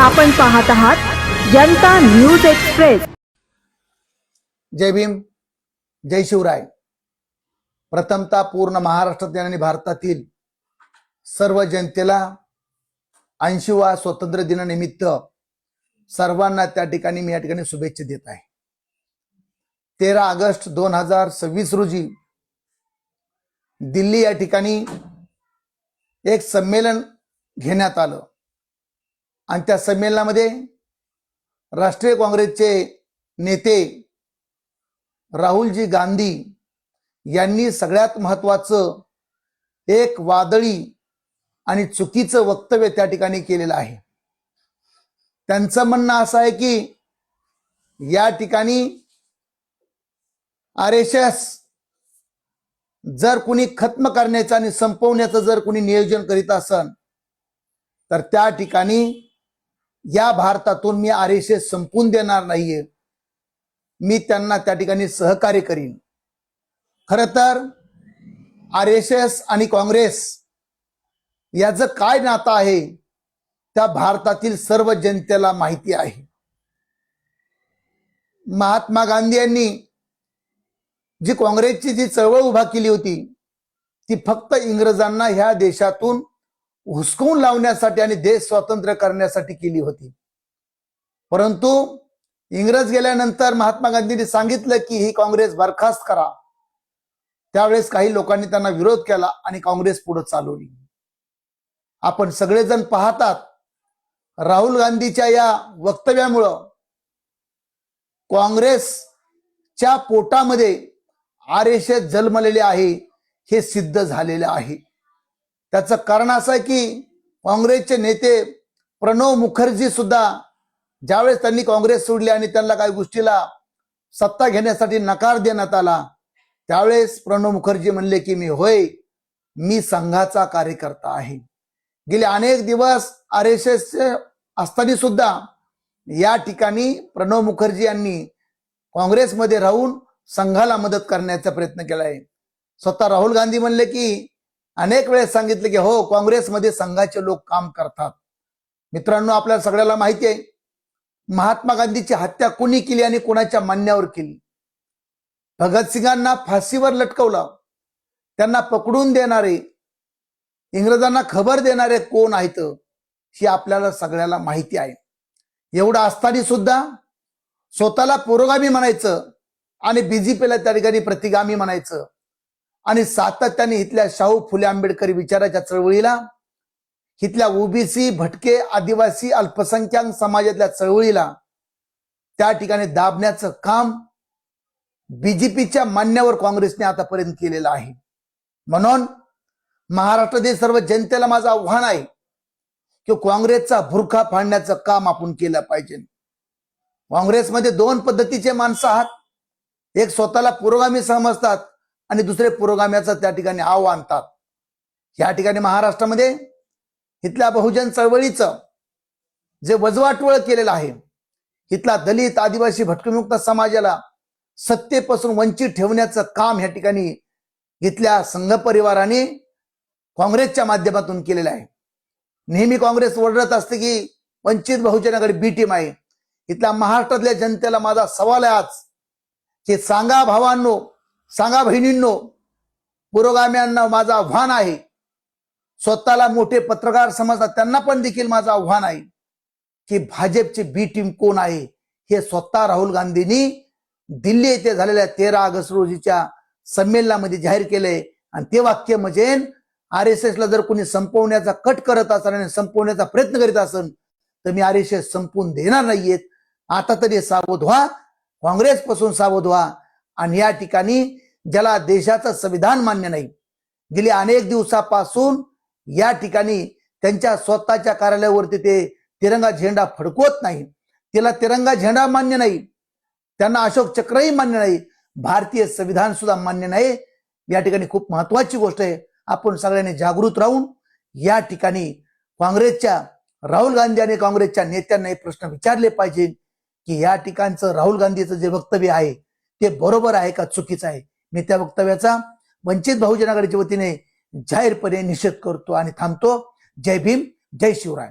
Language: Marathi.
आपण पाहत आहात जनता न्यूज एक्सप्रेस। जय भीम, जय शिवराय। प्रथमतः पूर्ण महाराष्ट्रातील आणि भारतातील सर्व जनतेला 80वा स्वातंत्र्य दिनानिमित्त सर्वांना त्या ठिकाणी मी या ठिकाणी शुभेच्छा देत आहे। 13 ऑगस्ट 2026 रोजी दिल्ली या ठिकाणी एक संमेलन घेण्यात आलं आणि त्या संमेलनामध्ये राष्ट्रीय काँग्रेसचे नेते राहुलजी गांधी यांनी सगळ्यात महत्त्वाचं एक वादळी आणि चुकीचं वक्तव्य त्या ठिकाणी केलेलं आहे। त्यांचं म्हणणं असं आहे की या ठिकाणी आरएसएस जर कुणी खत्म करण्याचं आणि संपवण्याचं जर कुणी नियोजन करीत असेल तर त्या ठिकाणी या भारतातून मी आरएसएस संपवून देणार नाहीये, मी त्यांना त्या ठिकाणी सहकार्य करीन। खरं तर आरएसएस आणि काँग्रेस याचं काय नातं आहे त्या भारतातील सर्व जनतेला माहिती आहे। महात्मा गांधी यांनी जी काँग्रेसची जी चळवळ उभा केली होती ती फक्त इंग्रजांना ह्या देशातून हुसकवून लावण्यासाठी आणि देश स्वतंत्र करण्यासाठी केली होती। परंतु इंग्रज गेल्यानंतर महात्मा गांधींनी सांगितलं की ही काँग्रेस बरखास्त करा। त्यावेळेस काही लोकांनी त्यांना विरोध केला आणि काँग्रेस पुढे चालवली। आपण सगळेजण पाहतात राहुल गांधीच्या या वक्तव्यामुळं काँग्रेसच्या पोटामध्ये आरएसएस जन्मलेले आहे हे सिद्ध झालेले आहे। त्याचं कारण असं आहे की काँग्रेसचे नेते प्रणव मुखर्जी सुद्धा ज्यावेळेस त्यांनी काँग्रेस सोडली आणि त्यांना काही गोष्टीला सत्ता घेण्यासाठी नकार देण्यात आला त्यावेळेस प्रणव मुखर्जी म्हणले की मी संघाचा कार्यकर्ता आहे। गेले अनेक दिवस आरएसएस असताना सुद्धा या ठिकाणी प्रणव मुखर्जी यांनी काँग्रेसमध्ये राहून संघाला मदत करण्याचा प्रयत्न केला आहे। स्वतः राहुल गांधी म्हणले की अनेक वेळेस सांगितले की हो काँग्रेसमध्ये संघाचे लोक काम करतात। मित्रांनो, आपल्याला सगळ्याला माहिती आहे महात्मा गांधीची हत्या कोणी केली आणि कोणाच्या म्हणण्यावर केली। भगतसिंगांना फाशीवर लटकवलं, त्यांना पकडून देणारे इंग्रजांना खबर देणारे कोण आहेत ही आपल्याला सगळ्याला माहिती आहे। एवढं असताना सुद्धा स्वतःला पुरोगामी म्हणायचं आणि बीजेपीला त्या ठिकाणी प्रतिगामी म्हणायचं आणि सातत्याने इथल्या शाहू फुले आंबेडकरी विचाराच्या चळवळीला, इथल्या ओबीसी भटके आदिवासी अल्पसंख्याक समाजातल्या चळवळीला त्या ठिकाणी दाबण्याचं काम बीजेपीच्या मान्यवर काँग्रेसने आतापर्यंत केलेलं आहे। म्हणून महाराष्ट्रातील सर्व जनतेला माझं आव्हान आहे की काँग्रेसचा भुरखा फाडण्याचं काम आपण केलं पाहिजे। काँग्रेसमध्ये दोन पद्धतीचे माणसं आहात, एक स्वतःला पुरोगामी समजतात आणि दुसरे पुरोगाम्याचं त्या ठिकाणी आव आणतात। या ठिकाणी महाराष्ट्रामध्ये इथल्या बहुजन चळवळीचं जे वजवाटवळ केलेलं आहे, इथला दलित आदिवासी भटकमुक्त समाजाला सत्तेपासून वंचित ठेवण्याचं काम या ठिकाणी इथल्या संघ परिवाराने काँग्रेसच्या माध्यमातून केलेलं आहे। नेहमी काँग्रेस ओरडत असते की वंचित बहुजनाकडे बी टीम आहे। इथल्या महाराष्ट्रातल्या जनतेला माझा सवाल आहे आज की सांगा भावांनो, सांगा बहिणींनो, पुरोगाम्यांना माझं आव्हान आहे, स्वतःला मोठे पत्रकार समजतात त्यांना पण देखील माझं आव्हान आहे की भाजपची बी टीम कोण आहे हे स्वतः राहुल गांधींनी दिल्ली येथे झालेल्या 13 ऑगस्ट रोजीच्या संमेलनामध्ये जाहीर केलंय। आणि ते वाक्य म्हणजे आरएसएसला जर कोणी संपवण्याचा कट करत असेल आणि संपवण्याचा प्रयत्न करीत असेल तर मी आरएसएस संपवून देणार नाहीयेत। आता तरी सावध व्हा, काँग्रेसपासून सावध व्हा। आणि या ठिकाणी ज्याला देशाचं संविधान मान्य नाही, गेली अनेक दिवसापासून या ठिकाणी त्यांच्या स्वतःच्या कार्यालयावरती ते तिरंगा झेंडा फडकवत नाही, तिला तिरंगा झेंडा मान्य नाही, त्यांना अशोक चक्रही मान्य नाही, भारतीय संविधान सुद्धा मान्य नाही। या ठिकाणी खूप महत्वाची गोष्ट आहे, आपण सगळ्यांनी जागृत राहून या ठिकाणी काँग्रेसच्या राहुल गांधी आणि काँग्रेसच्या नेत्यांना हे प्रश्न विचारले पाहिजे की या ठिकाणचं राहुल गांधीचं जे वक्तव्य आहे ते बरोबर आहे का चुकीचं आहे। मी त्या वक्तव्याचा वंचित बहुजन आघाडीच्या वतीने जाहीरपणे निषेध करतो आणि थांबतो। जय भीम, जय शिवराय।